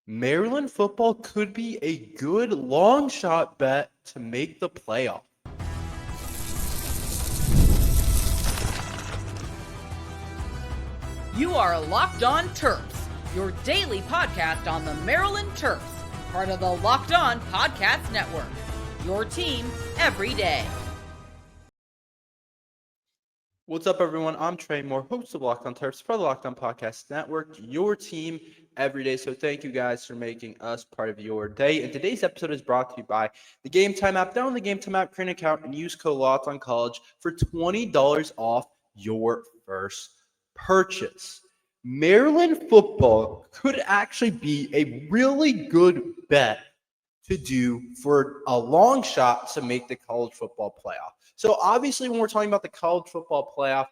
Maryland football could be a good long shot bet to make the playoff. You are Locked On Terps, your daily podcast on the Maryland Terps, part of the Locked On Podcast Network. Your team every day. What's up, everyone? I'm Tre Moore, host of Locked On Terps for the Locked On Podcast Network, your team every day. So thank you guys for making us part of your day. And today's episode is brought to you by the Gametime app. Download the Gametime app, create an account, and use code Locked On College for $20 off your first purchase. Maryland football could actually be a really good bet to do for a long shot to make the college football playoff. So obviously, when we're talking about the college football playoff,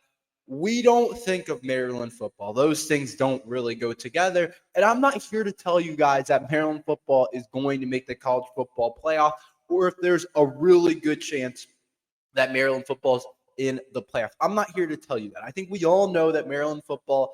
we don't think of Maryland football. Those things don't really go together. And I'm not here to tell you guys that Maryland football is going to make the college football playoff, or if there's a really good chance that Maryland football is in the playoff. I'm not here to tell you that. I think we all know that Maryland football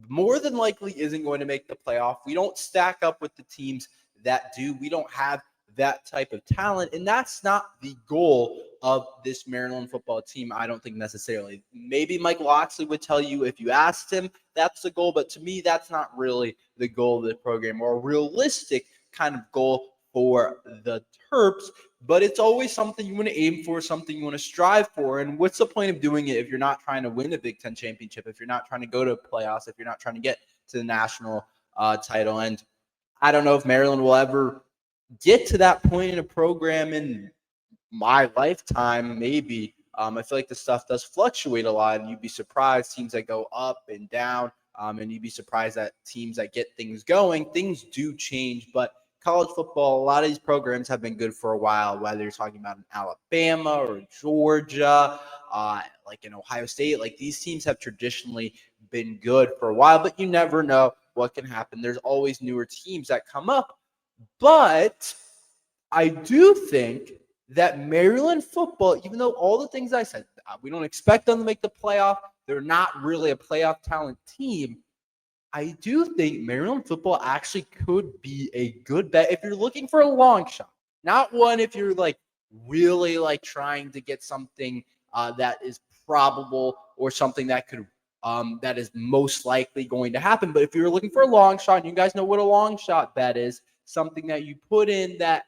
more than likely isn't going to make the playoff. We don't stack up with the teams that do. We don't have that type of talent, and that's not the goal of this Maryland football team, I don't think necessarily. Maybe Mike Locksley would tell you if you asked him that's the goal, but to me, that's not really the goal of the program or a realistic kind of goal for the Terps, but it's always something you want to aim for, something you want to strive for. And what's the point of doing it if you're not trying to win a Big Ten championship, if you're not trying to go to playoffs, if you're not trying to get to the national title? And I don't know if Maryland will ever get to that point in a program in my lifetime, maybe. I feel like the stuff does fluctuate a lot, and you'd be surprised teams that go up and down, and you'd be surprised that teams that get things going, things do change. But college football, a lot of these programs have been good for a while, whether you're talking about in Alabama or Georgia, like in Ohio State. Like, these teams have traditionally been good for a while, but you never know what can happen. There's always newer teams that come up. But I do think that Maryland football, even though all the things I said, we don't expect them to make the playoff, they're not really a playoff talent team. I do think Maryland football actually could be a good bet if you're looking for a long shot. Not one if you're like really like trying to get something that is probable or something that could that is most likely going to happen. But if you're looking for a long shot, and you guys know what a long shot bet is, something that you put in that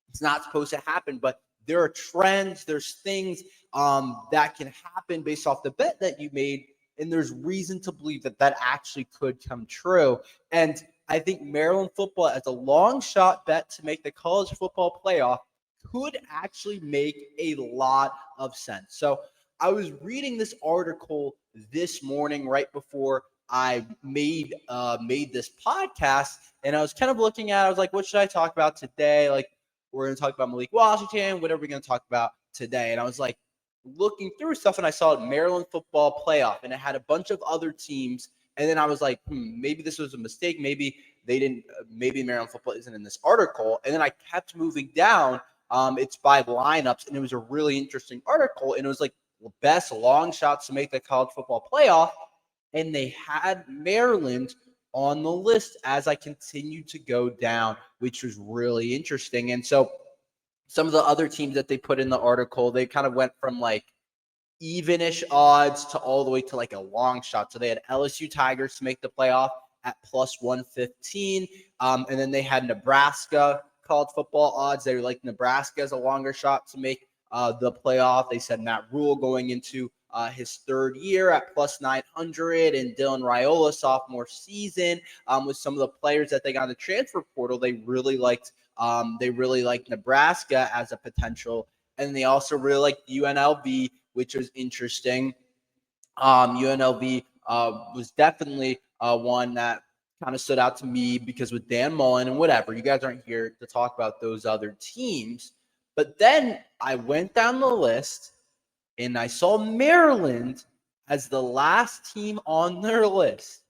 it's not supposed to happen, but there are trends, there's things that can happen based off the bet that you made, and there's reason to believe that that actually could come true. And I think Maryland football as a long shot bet to make the college football playoff could actually make a lot of sense. So I was reading this article this morning right before I made this podcast, and I was kind of looking at it. I was like, what should I talk about today? Like, we're going to talk about Malik Washington. What are we going to talk about today? And I was like looking through stuff, and I saw Maryland football playoff, and it had a bunch of other teams. And then I was like, maybe this was a mistake. Maybe they didn't. Maybe Maryland football isn't in this article. And then I kept moving down. It's by lineups, and it was a really interesting article. And it was like best long shots to make the college football playoff. And they had Maryland on the list as I continued to go down, which was really interesting. And so some of the other teams that they put in the article, they kind of went from like even-ish odds to all the way to like a long shot. So they had LSU Tigers to make the playoff at plus 115. And then they had Nebraska college football odds. They were like Nebraska as a longer shot to make the playoff. They said Matt Rule going into his third year at plus 900, and Dylan Raiola sophomore season with some of the players that they got in the transfer portal. They really liked Nebraska as a potential, and they also really liked UNLV, which was interesting. UNLV was definitely one that kind of stood out to me because with Dan Mullen and whatever, you guys aren't here to talk about those other teams. But then I went down the list, and I saw Maryland as the last team on their list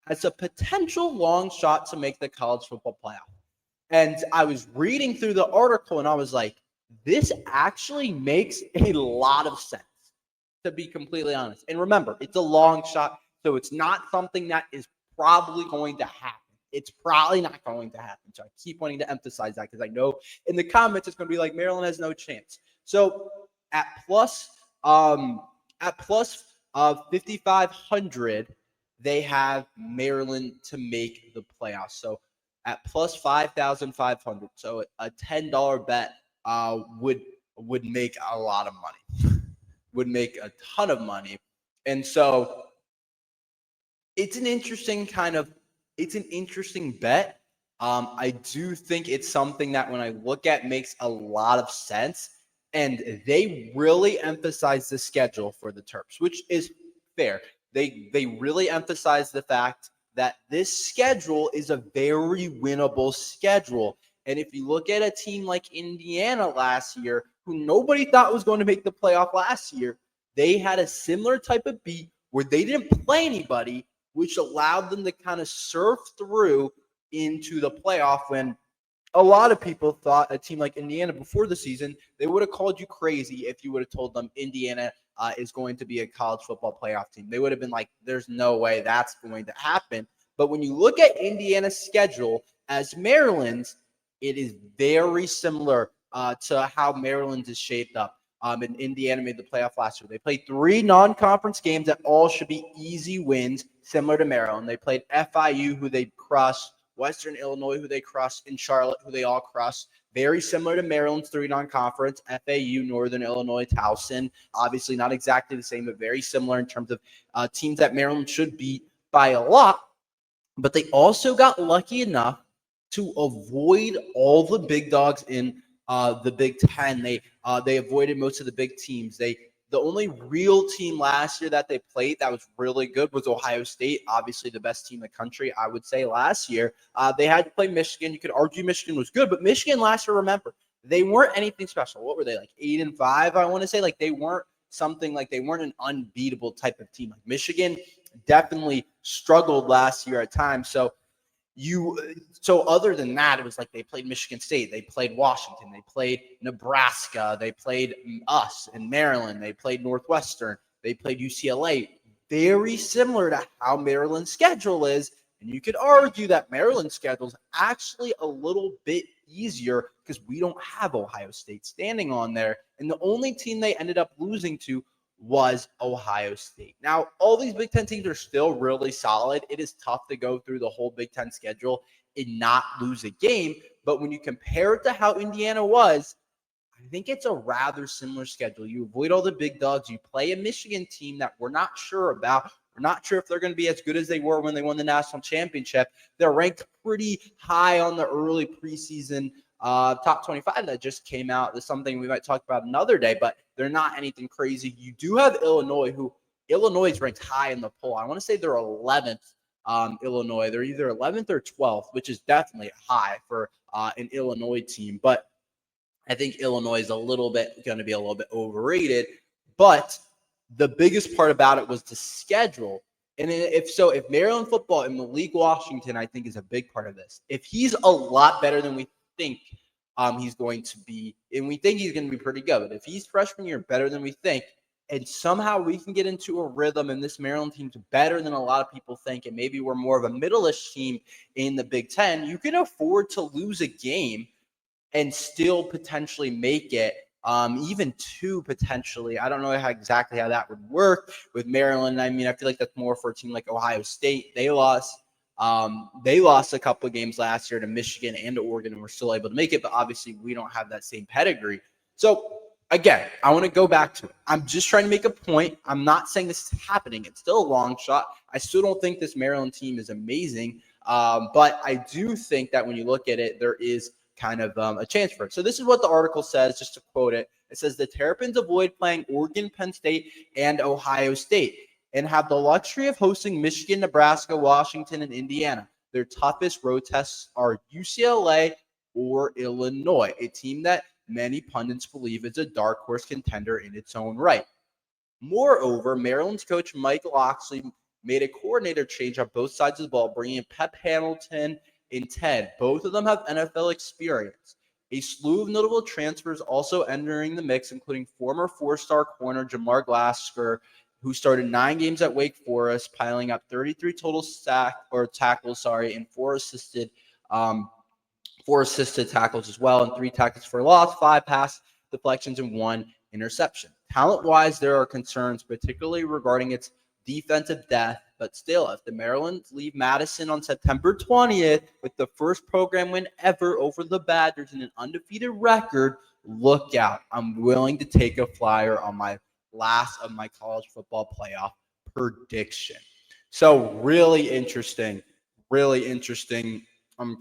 as a potential long shot to make the college football playoff. And I was reading through the article, and I was like, this actually makes a lot of sense, to be completely honest. And remember, it's a long shot, so it's not something that is probably going to happen. It's probably not going to happen. So I keep wanting to emphasize that because I know in the comments it's going to be like Maryland has no chance. So at plus 5,500, they have Maryland to make the playoffs. So at plus 5,500, so a $10 bet would make a lot of money, would make a ton of money, and so it's an interesting bet. I do think it's something that when I look at makes a lot of sense, and they really emphasize the schedule for the Terps, which is fair. They really emphasize the fact that this schedule is a very winnable schedule. And if you look at a team like Indiana last year, who nobody thought was going to make the playoff last year, they had a similar type of beat where they didn't play anybody, which allowed them to kind of surf through into the playoff when a lot of people thought a team like Indiana before the season, they would have called you crazy if you would have told them Indiana is going to be a college football playoff team. They would have been like, there's no way that's going to happen. But when you look at Indiana's schedule as Maryland's, it is very similar to how Maryland's is shaped up. And Indiana made the playoff last year. They played 3 non-conference games that all should be easy wins, similar to Maryland. They played FIU, who they crushed, Western Illinois, who they crushed, and Charlotte, who they all crushed. Very similar to Maryland's 3 non-conference, FAU, Northern Illinois, Towson. Obviously not exactly the same, but very similar in terms of teams that Maryland should beat by a lot. But they also got lucky enough to avoid all the big dogs in the Big Ten. They avoided most of the big teams. The only real team last year that they played that was really good was Ohio State, obviously the best team in the country, I would say, last year. They had to play Michigan. You could argue Michigan was good, but Michigan last year, remember, they weren't anything special. What were they, like 8-5, I want to say? Like they weren't an unbeatable type of team. Like Michigan definitely struggled last year at times. So other than that, it was like they played Michigan State, they played Washington, they played Nebraska, they played us in Maryland, they played Northwestern, they played UCLA. Very similar to how Maryland's schedule is. And you could argue that Maryland's schedule is actually a little bit easier because we don't have Ohio State standing on there. And the only team they ended up losing to was Ohio State. Now, all these Big Ten teams are still really solid. It is tough to go through the whole Big Ten schedule and not lose a game. But when you compare it to how Indiana was, I think it's a rather similar schedule. You avoid all the big dogs. You play a Michigan team that we're not sure about. We're not sure if they're going to be as good as they were when they won the national championship. They're ranked pretty high on the early preseason top 25 that just came out. There's something we might talk about another day, but they're not anything crazy. You do have Illinois, Illinois is ranked high in the poll. I want to say they're 11th. Illinois, they're either 11th or 12th, which is definitely high for an Illinois team. But I think Illinois is going to be a little bit overrated. But the biggest part about it was the schedule. And if Maryland football and Malik Washington, I think, is a big part of this. If he's a lot better than we think he's going to be, and we think he's going to be pretty good. If he's freshman year better than we think, and somehow we can get into a rhythm and this Maryland team's better than a lot of people think, and maybe we're more of a middle-ish team in the Big Ten, you can afford to lose a game and still potentially make it, even 2 potentially. I don't know exactly how that would work with Maryland. I mean, I feel like that's more for a team like Ohio State. They lost a couple of games last year to Michigan and to Oregon, and we're still able to make it, but obviously we don't have that same pedigree. So again, I want to go back to it. I'm just trying to make a point. I'm not saying this is happening. It's still a long shot. I still don't think this Maryland team is amazing, but I do think that when you look at it, there is kind of a chance for it. So this is what the article says, just to quote it. It says the Terrapins avoid playing Oregon, Penn State, and Ohio State and have the luxury of hosting Michigan, Nebraska, Washington, and Indiana. Their toughest road tests are UCLA or Illinois, a team that many pundits believe is a dark horse contender in its own right. Moreover, Maryland's coach Mike Locksley made a coordinator change on both sides of the ball, bringing in Pep Hamilton and Ted. Both of them have NFL experience. A slew of notable transfers also entering the mix, including former 4-star corner Jamar Glasgow, who started 9 games at Wake Forest, piling up 33 total tackles, and four assisted tackles as well, and 3 tackles for loss, 5 pass deflections, and 1 interception. Talent-wise, there are concerns, particularly regarding its defensive depth, but still, if the Maryland's leave Madison on September 20th with the first program win ever over the Badgers and an undefeated record, look out. I'm willing to take a flyer on my last of my college football playoff prediction. So really interesting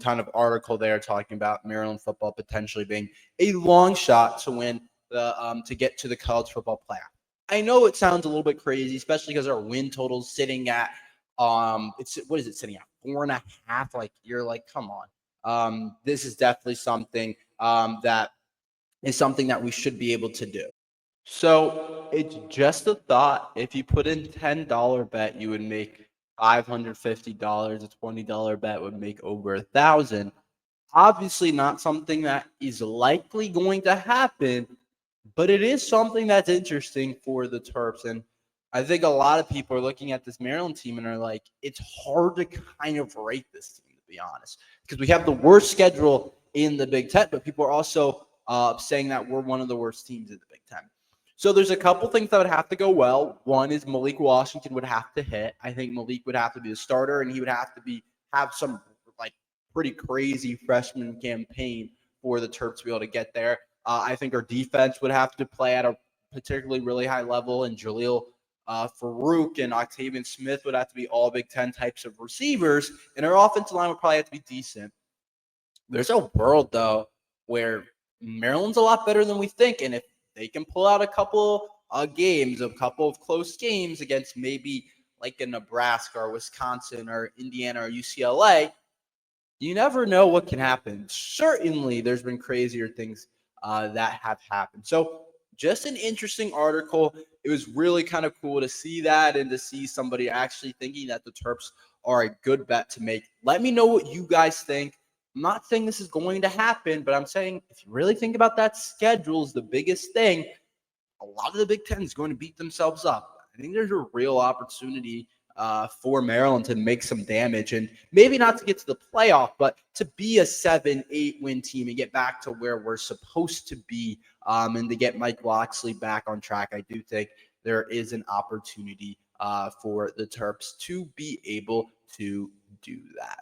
kind of article there talking about Maryland football potentially being a long shot to win to get to the college football playoff. I know it sounds a little bit crazy, especially because our win total is sitting at sitting at 4.5? Like, you're like, come on. This is definitely something that we should be able to do. So it's just a thought. If you put in $10 bet, you would make $550. A $20 bet would make over $1,000. Obviously not something that is likely going to happen, but it is something that's interesting for the Terps. And I think a lot of people are looking at this Maryland team and are like, it's hard to kind of rate this team, to be honest, because we have the worst schedule in the Big Ten, but people are also saying that we're one of the worst teams in the Big Ten. So there's a couple things that would have to go well. One is Malik Washington would have to hit. I think Malik would have to be the starter, and he would have to have some pretty crazy freshman campaign for the Terps to be able to get there. I think our defense would have to play at a particularly really high level, and Jaleel Farouk and Octavian Smith would have to be all Big Ten types of receivers, and our offensive line would probably have to be decent. There's a world, though, where Maryland's a lot better than we think, and if they can pull out a couple games, a couple of close games against maybe like a Nebraska or Wisconsin or Indiana or UCLA, you never know what can happen. Certainly, there's been crazier things that have happened. So just an interesting article. It was really kind of cool to see that and to see somebody actually thinking that the Terps are a good bet to make. Let me know what you guys think. I'm not saying this is going to happen, but I'm saying if you really think about that schedule is the biggest thing, a lot of the Big Ten is going to beat themselves up. I think there's a real opportunity for Maryland to make some damage and maybe not to get to the playoff, but to be a 7-8 win team and get back to where we're supposed to be and to get Mike Locksley back on track. I do think there is an opportunity for the Terps to be able to do that.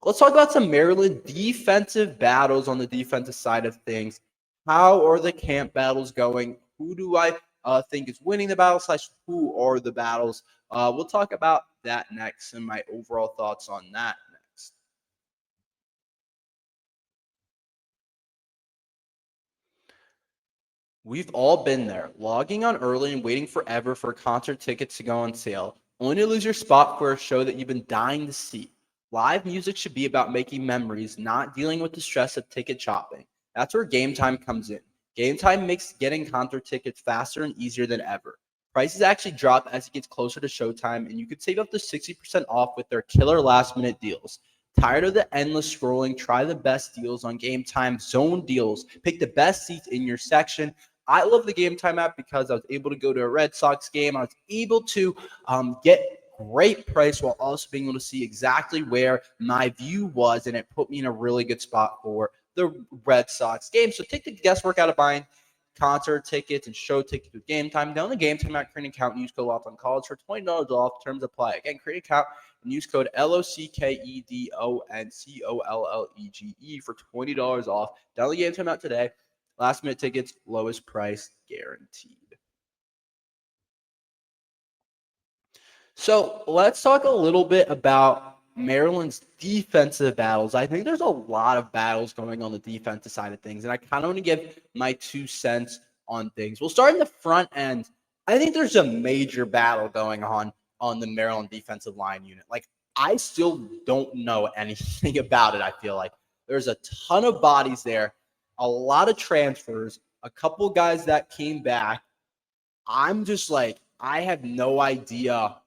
Let's talk about some Maryland defensive battles on the defensive side of things. How are the camp battles going? Who do I think is winning the battle / who are the battles? We'll talk about that next and my overall thoughts on that next. We've all been there, logging on early and waiting forever for concert tickets to go on sale, only to lose your spot for a show that you've been dying to see. Live music should be about making memories, not dealing with the stress of ticket shopping. That's where Gametime comes in. Gametime makes getting concert tickets faster and easier than ever. Prices actually drop as it gets closer to showtime, and you could save up to 60% off with their killer last-minute deals. Tired of the endless scrolling? Try the best deals on Gametime Zone Deals. Pick the best seats in your section. I love the Gametime app because I was able to go to a Red Sox game. I was able to get great price while also being able to see exactly where my view was, and it put me in a really good spot for the Red Sox game. So take the guesswork out of buying concert tickets and show tickets with Gametime. Down the Gametime app, create an account and use code Locked On College for $20 off. Terms apply. Again, create an account and use code LOCKEDONCOLLEGE for $20 off. Download the Gametime app today. Last minute tickets, lowest price guaranteed. So let's talk a little bit about Maryland's defensive battles. I think there's a lot of battles going on the defensive side of things, and I kind of want to give my 2 cents on things. We'll start in the front end. I think there's a major battle going on the Maryland defensive line unit. Like, I still don't know anything about it, I feel like. There's a ton of bodies there, a lot of transfers, a couple guys that came back. I'm just like, I have no idea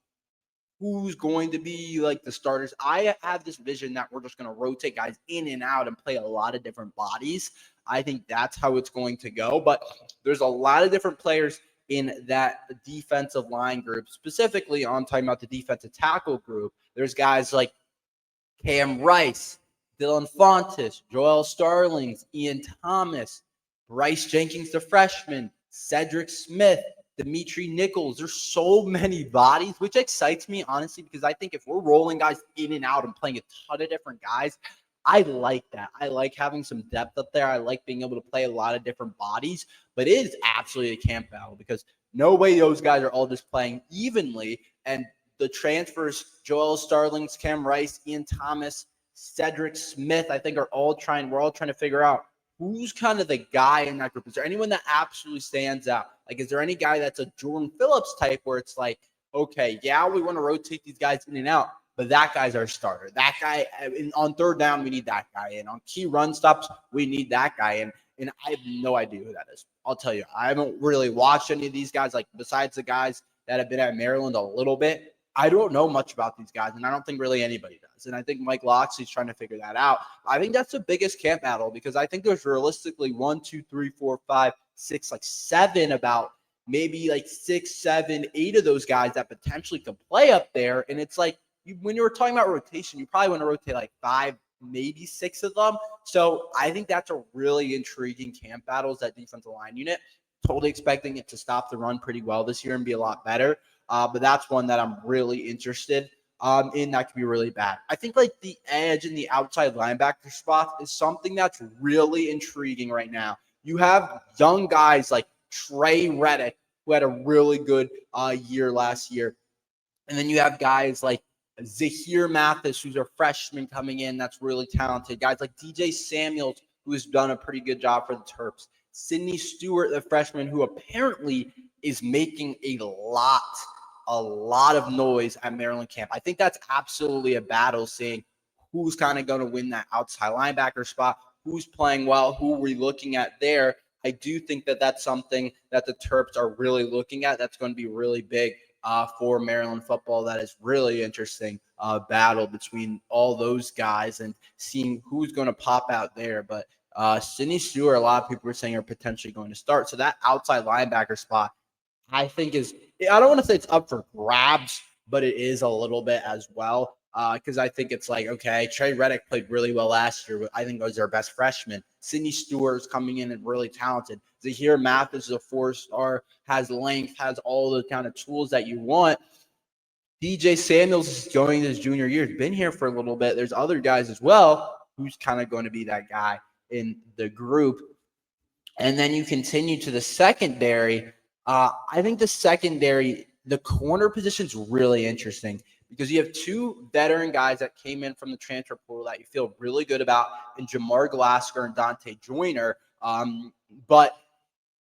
who's going to be like the starters. I have this vision that we're just going to rotate guys in and out and play a lot of different bodies. I think that's how it's going to go. But there's a lot of different players in that defensive line group. Specifically, I'm talking about the defensive tackle group. There's guys like Cam Rice, Dylan Fontes, Joel Starlings, Ian Thomas, Bryce Jenkins, the freshman, Cedric Smith, Dimitri Nichols. There's so many bodies, which excites me, honestly, because I think if we're rolling guys in and out and playing a ton of different guys, I like that. I like having some depth up there. I like being able to play a lot of different bodies, but it is absolutely a camp battle because no way those guys are all just playing evenly. And the transfers, Joel Starlings, Cam Rice, Ian Thomas, Cedric Smith, I think we're all trying to figure out who's kind of the guy in that group. Is there anyone that absolutely stands out? Like, is there any guy that's a Jordan Phillips type where it's like, okay, yeah, we want to rotate these guys in and out, but that guy's our starter. That guy, on third down, we need that guy in. On key run stops, we need that guy in. And I have no idea who that is. I'll tell you, I haven't really watched any of these guys, like besides the guys that have been at Maryland a little bit. I don't know much about these guys, and I don't think really anybody does. And I think Mike Loxley's trying to figure that out. I think that's the biggest camp battle because I think there's realistically 1, 2, 3, 4, 5, 6, like 7, about maybe like 6, 7, 8 of those guys that potentially could play up there. And it's like when you were talking about rotation, you probably want to rotate like 5, maybe 6 of them. So I think that's a really intriguing camp battle, is that defensive line unit. Totally expecting it to stop the run pretty well this year and be a lot better. But that's one that I'm really interested in. That could be really bad. I think like the edge and the outside linebacker spot is something that's really intriguing right now. You have young guys like Trey Reddick, who had a really good year last year. And then you have guys like Zahir Mathis, who's a freshman coming in that's really talented. Guys like DJ Samuels, who has done a pretty good job for the Terps. Sidney Stewart, the freshman, who apparently is making a lot of noise at Maryland camp. I think that's absolutely a battle, seeing who's kind of going to win that outside linebacker spot, who's playing well, who we're looking at there. I do think that that's something that the Terps are really looking at. That's going to be really big for Maryland football. That is really interesting battle between all those guys and seeing who's going to pop out there. But Sidney Stewart, a lot of people are saying, are potentially going to start. So that outside linebacker spot, I think is, I don't want to say it's up for grabs, but it is a little bit as well. Because I think it's like, okay, Trey Reddick played really well last year. I think was their best freshman. Sidney Stewart is coming in and really talented. Zahir Mathis is a 4-star, has length, has all the kind of tools that you want. DJ Samuels is going his junior year. He's been here for a little bit. There's other guys as well who's kind of going to be that guy in the group. And then you continue to the secondary. I think the secondary, the corner position is really interesting because you have 2 veteran guys that came in from the transfer portal that you feel really good about in Jamar Glasgow and Dante Joyner. But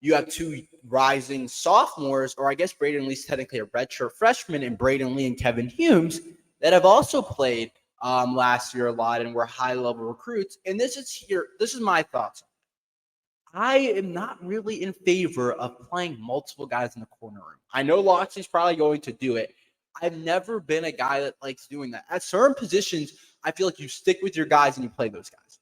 you have 2 rising sophomores, or I guess Braden Lee's technically a redshirt freshman, and Braden Lee and Kevin Humes that have also played last year a lot and were high-level recruits. And this is my thoughts. I am not really in favor of playing multiple guys in the corner room. I know Loxley's probably going to do it. I've never been a guy that likes doing that. At certain positions, I feel like you stick with your guys and you play those guys.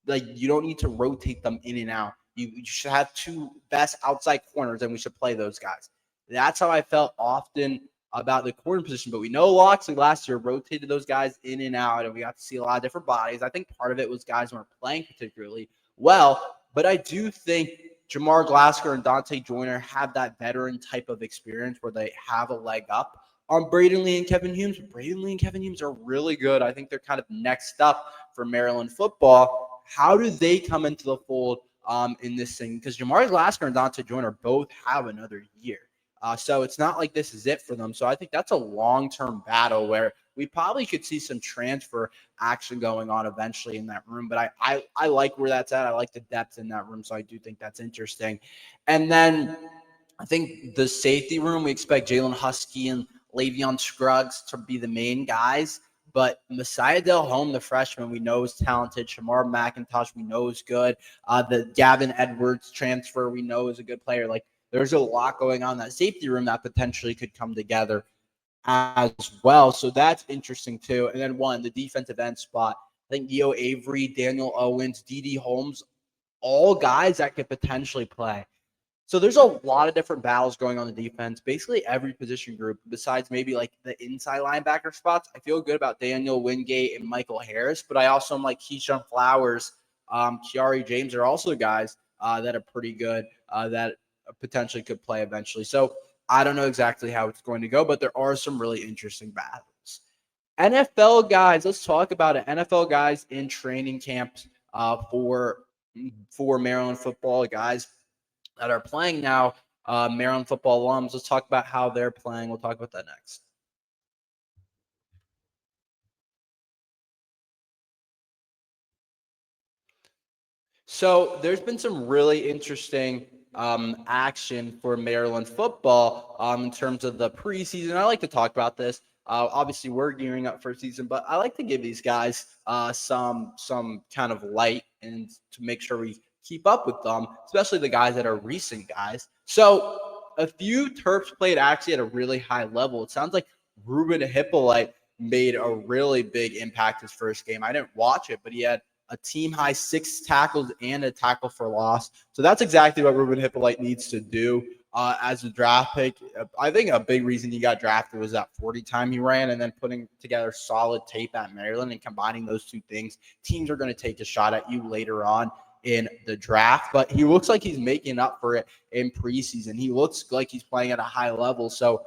Like, you don't need to rotate them in and out. You should have 2 best outside corners, and we should play those guys. That's how I felt often about the corner position. But we know Loxley last year rotated those guys in and out, and we got to see a lot of different bodies. I think part of it was guys weren't playing particularly well. But I do think Jamar Glasgow and Dante Joyner have that veteran type of experience where they have a leg up on Braden Lee and Kevin Humes. Braden Lee and Kevin Humes are really good. I think they're kind of next up for Maryland football. How do they come into the fold in this thing? Because Jamar Glasgow and Dante Joyner both have another year. So it's not like this is it for them. So I think that's a long-term battle where we probably could see some transfer action going on eventually in that room. But I like where that's at. I like the depth in that room. So I do think that's interesting. And then I think the safety room, we expect Jalen Husky and Le'Veon Scruggs to be the main guys. But Messiah Delhomme, the freshman, we know is talented. Shamar McIntosh, we know is good. The Gavin Edwards transfer, we know is a good player. Like, there's a lot going on in that safety room that potentially could come together as well. So that's interesting too. And then the defensive end spot. I think Neo Avery, Daniel Owens, D.D. Holmes, all guys that could potentially play. So there's a lot of different battles going on the defense. Basically, every position group, besides maybe like the inside linebacker spots, I feel good about Daniel Wingate and Michael Harris. But I also am like Keyshawn Flowers, Kiari James are also guys that are pretty good that potentially could play eventually. So I don't know exactly how it's going to go, but there are some really interesting battles. NFL guys, let's talk about it. NFL guys in training camps for Maryland football, guys that are playing now, Maryland football alums. Let's talk about how they're playing. We'll talk about that next. So there's been some really interesting action for Maryland football in terms of the preseason. I like to talk about this. Obviously, we're gearing up for a season, but I like to give these guys some kind of light and to make sure we keep up with them, especially the guys that are recent guys. So a few Terps played actually at a really high level. It sounds like Ruben Hippolyte made a really big impact his first game. I didn't watch it, but he had a team high 6 tackles and a tackle for loss. So that's exactly what Ruben Hippolyte needs to do as a draft pick. I think a big reason he got drafted was that 40 time he ran, and then putting together solid tape at Maryland and combining those two things. Teams are going to take a shot at you later on in the draft, but he looks like he's making up for it in preseason. He looks like he's playing at a high level. So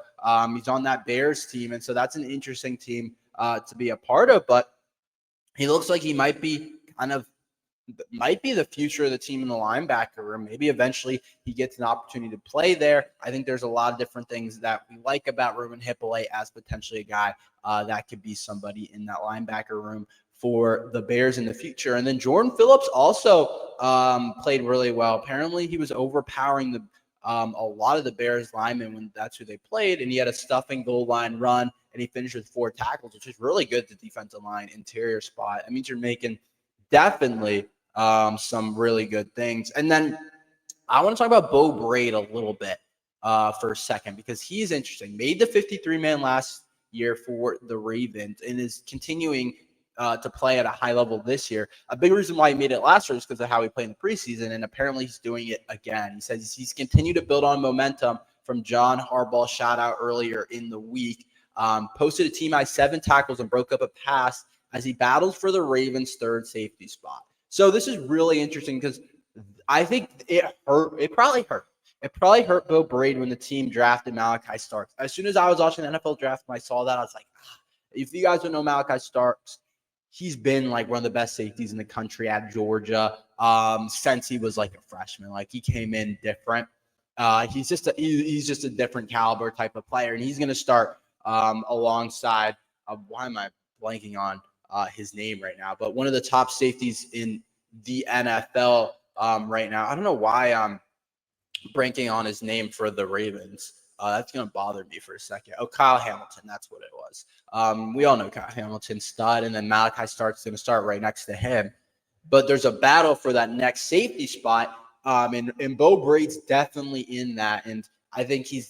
he's on that Bears team. And so that's an interesting team to be a part of, but he looks like he might be the future of the team in the linebacker room. Maybe eventually he gets an opportunity to play there. I think there's a lot of different things that we like about Ruben Hippolyte as potentially a guy that could be somebody in that linebacker room for the Bears in the future. And then Jordan Phillips also played really well. Apparently he was overpowering a lot of the Bears linemen when that's who they played, and he had a stuffing goal line run, and he finished with 4 tackles, which is really good at the defensive line interior spot. That means you're making definitely some really good things. And then I want to talk about Bo Braid a little bit for a second, because he's interesting. Made the 53-man last year for the Ravens and is continuing to play at a high level this year. A big reason why he made it last year is because of how he played in the preseason, and apparently he's doing it again. He says he's continued to build on momentum from John Harbaugh's shout out earlier in the week. Posted a team high 7 tackles and broke up a pass as he battles for the Ravens' 3rd safety spot. So this is really interesting because I think it hurt. It probably hurt Bo Braid when the team drafted Malachi Starks. As soon as I was watching the NFL draft and I saw that, I was like, if you guys don't know Malachi Starks, he's been like one of the best safeties in the country at Georgia since he was like a freshman. Like, he came in different. He's just a different caliber type of player, and he's going to start alongside. Why am I blanking on his name right now? But one of the top safeties in the NFL right now. I don't know why I'm blanking on his name for the Ravens. That's going to bother me for a second. Oh, Kyle Hamilton. That's what it was. We all know Kyle Hamilton, stud, and then Malachi Stark's going to start right next to him. But there's a battle for that next safety spot, and Bo Braid's definitely in that. And I think he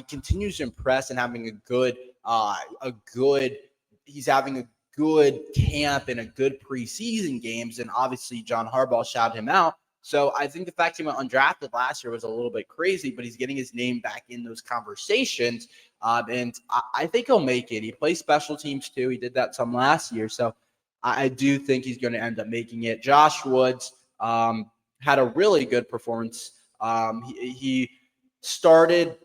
continues to impress and having he's having a good camp and a good preseason games. And obviously John Harbaugh shouted him out. So I think the fact he went undrafted last year was a little bit crazy, but he's getting his name back in those conversations. And I think he'll make it. He plays special teams too. He did that some last year. So I do think he's going to end up making it. Josh Woods had a really good performance. He started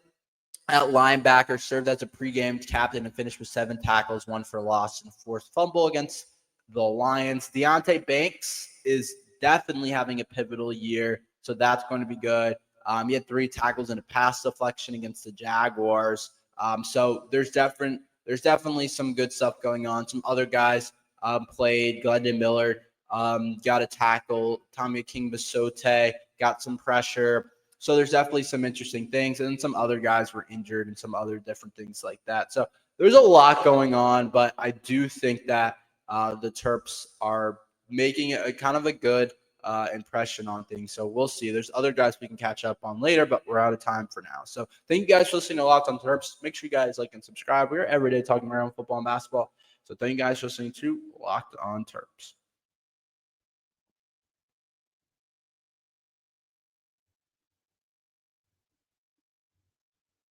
at linebacker, served as a pregame captain, and finished with 7 tackles, 1 for loss, and a 4th fumble against the Lions. Deonte Banks is definitely having a pivotal year, so that's going to be good. He had 3 tackles and a pass deflection against the Jaguars. So there's definitely some good stuff going on. Some other guys played. Glendon Miller got a tackle. Tommy King-Basote got some pressure. So there's definitely some interesting things. And then some other guys were injured and some other different things like that. So there's a lot going on, but I do think that the Terps are making a kind of a good impression on things. So we'll see. There's other guys we can catch up on later, but we're out of time for now. So thank you guys for listening to Locked on Terps. Make sure you guys like and subscribe. We're every day talking Maryland football and basketball. So thank you guys for listening to Locked on Terps.